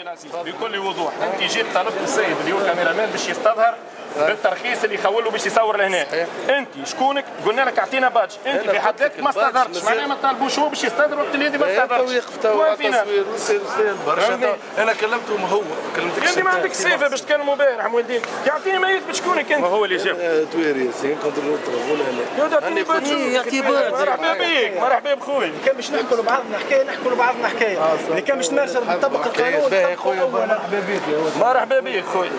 العزيز بكل وضوح انت جيت طلبت السيد اللي هو كاميرامان باش يستظهر بالترخيص اللي يخول له باش يصور لهنا. انت شكونك؟ قلنا لك اعطينا بادج، انت في حد ذاتك ما استظهرتش، معناها ما طالبوش هو باش يستظهر وقت اللي ما استظهرش. انا كلمته هو كلمتك انت ما عندك صفه باش تكلموا به رحم والديك، يعطيني ما يثبت شكونك انت. ما هو اللي جاب تويري سين كونترول يعطيني مرحبا بك مرحبا بخوي. كان باش نحكوا لبعضنا حكايه نحكوا لبعضنا حكايه اللي كان باش نرجع نطبق القانون. باهي خويا مرحبا بك. مرحبا بك خويا.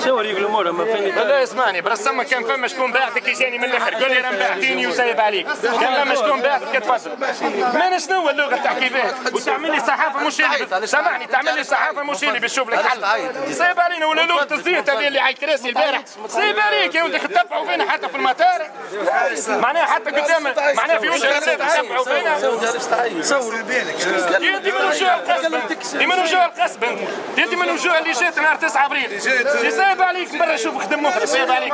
شو وريك الامور ما فين. لا اسمعني برسمك كان فما شكون باعثك يجاني من الاخر قول لي راه باعثيني وسايب عليك. كان فما شكون باعثك تفضل. ما شنو اللغه تحكي بها وتعمل لي صحافه مش اللي سامعني تعمل لي صحافه مش اللي بشوف لك حل. سايب علينا ولا لغه الزيت هذه اللي على الكراسي البارح. سايب عليك يا ولدي تتبعوا فينا حتى في المطار. معناها حتى قدام معناها في وجه الناس تتبعوا فينا. صوروا بالك انت من وجوه القصب انت من وجوه القصب انت من وجوه اللي جات نهار 9 ابريل. سايب عليك برا شوف خدم مخرج سايب عليك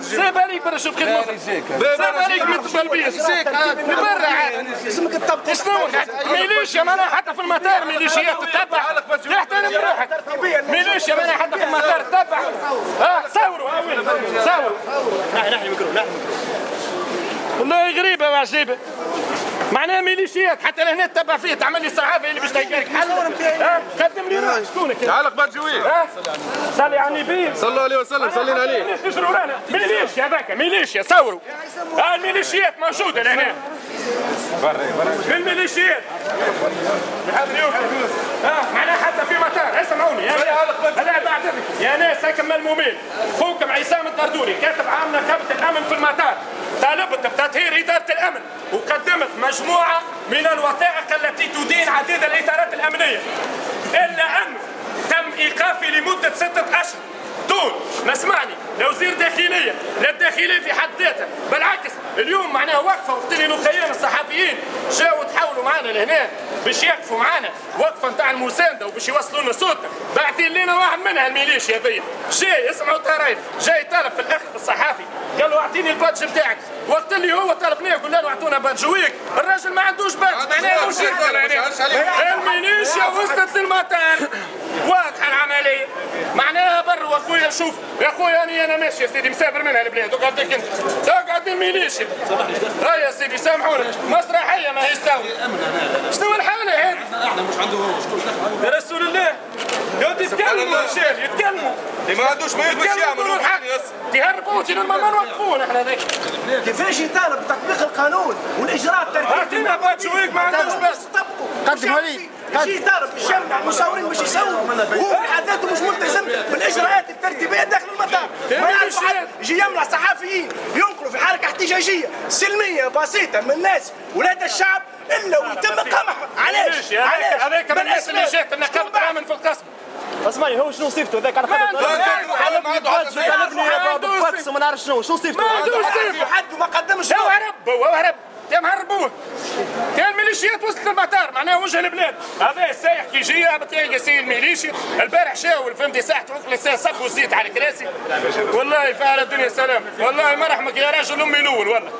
سايب عليك برا شوف خدم مخرج سايب عليك مثل بالبيس برا عاد اسمك الطبطب شنو ميليشيا معناها حتى في المطار ميليشيات تتبع تحترم روحك ميليشيا معناها حتى في المطار تتبع صوروا صوروا نحن الميكرو نحن والله غريبه وعجيبه معناها ميليشيات حتى لهنا تتبع فيه تعمل لي صحافه اللي باش تلقاك حل قدم لي روحك شكونك تعالق برجوي صلي على النبي صلى الله عليه وسلم صلينا عليه تجروا رانا ميليشيا هذاك ميليشيا صوروا الميليشيات موجوده لهنا الميليشيات هذا اليوم معناها حتى في مطار اسمعوني لا بعد يا ناس هيك ملمومين خوكم عصام الدردوري كاتب عام نقابه الامن في المطار طالبت بتطهير اداره الامن وقدمت مجموعه من الوثائق التي تدين عديد الاطارات الامنيه الا انه تم ايقافي لمده 6 اشهر دون ما اسمعني لا وزير داخليه لا الداخليه في حد ذاتها بالعكس اليوم معناها وقفه وقت اللي الاخيان الصحفيين جاوا تحاولوا معنا لهنا باش يقفوا معنا وقفه نتاع المسانده وباش يوصلوا لنا صوتنا باعثين لنا واحد منها الميليشيا هذيا جاي اسمعوا الطرايف جاي طلب في الاخ الصحافي قال له اعطيني البادج بتاعك وقت اللي هو طلبناه قلنا له اعطونا بادج ويك الراجل ما عندوش بادج معناها مش الميليشيا وصلت للمطار واضحه العمليه معناها برا اخويا شوف يا اخويا انا ماشي يا سيدي مسافر منها البلاد اقعدك انت اقعد الميليشيا هاي يا سيدي سامحونا مسرحيه ما هي استوى شنو الحاله هذه؟ احنا مش عنده يا رسول الله يا ودي يتكلموا رجال يتكلموا ما عندوش ما يثبت يعملوا تهربوا ما نوقفون احنا ذاك كيفاش يطالب بتطبيق القانون والاجراءات الترتيبيه اعطينا بادج ويك ما عندوش بس قدموا لي يجي يطالب يجمع المصورين باش يسووا وهو في حد ذاته مش ملتزم بالاجراءات الترتيبيه داخل المطار ما يعرف يجي يمنع صحفيين ينقلوا في حركه احتجاجيه سلميه بسيطه من الناس ولاد الشعب الا ويتم قمعهم علاش؟ هذاك من الناس اللي جات نقابه الامن في القصب اسمعي هو شنو صيفته ذاك على خاطر ما نعرف شنو صيفته ما عندوش صيفته حد وما قدمش هو هرب يا مهربوه كان ميليشيات وسط المطار معناها وجه البلاد هذا السايح كي جي بتلاقي يسيل الميليشيا البارح شاول فهمتي ساعته وكل صبوا الزيت على الكراسي والله فعل الدنيا سلام والله ما رحمك يا راجل امي الاول والله